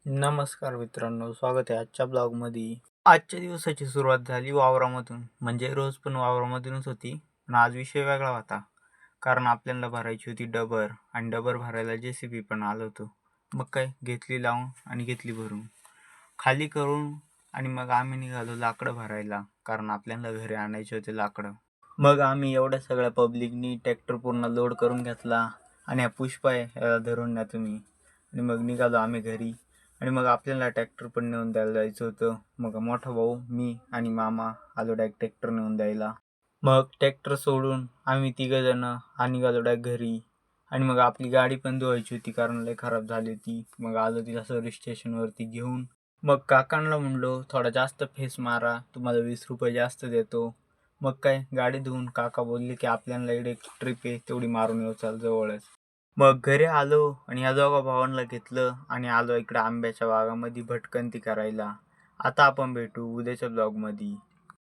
नमस्कार मित्रांनो, स्वागत आहे आजच्या ब्लॉगमध्ये. आजच्या दिवसाची सुरुवात झाली वावरामधून, म्हणजे रोज पण वावरामधूनच होती. पण आज विषय वेगळा होता, कारण आपल्याला भरायची होती डबर, आणि डबर भरायला JCB पण आलं होतं. मग काय घेतली लावून आणि घेतली भरून खाली करून, आणि मग आम्ही निघालो लाकडं भरायला, कारण आपल्याला घरी आणायचे होते लाकडं. मग आम्ही एवढ्या सगळ्या पब्लिकनी ट्रॅक्टर पूर्ण लोड करून घेतला, आणि हा पुष्पा आहे, याला धरून न्या तुम्ही. आणि मग निघालो आम्ही घरी. आणि मग आपल्याला ट्रॅक्टर पण नेऊन द्यायला जायचं होतं. मग मोठा भाऊ, मी आणि मामा आलो डायरेक्ट ट्रॅक्टर नेऊन द्यायला. मग ट्रॅक्टर सोडून आम्ही तिघंजणं आणि निघालो डायरेक्ट घरी. आणि मग आपली गाडी पण धुवायची होती, कारण लय खराब झाली होती. मग आलो तिला सर्व्हिस स्टेशनवरती घेऊन. मग काकांना म्हणलो थोडा जास्त फेस मारा, तुम्हाला 20 रुपये जास्त देतो. मग काय गाडी धुवून काका बोलले की आपल्याला इकडे एक ट्रिप आहे, तेवढी मारून येऊ चाल जवळच. मग घरी आलो आणि या दोघा भावांना घेतलं आणि आलो इकडं आंब्याच्या बागामध्ये भटकंती करायला. आता आपण भेटू उद्याच्या ब्लॉगमध्ये.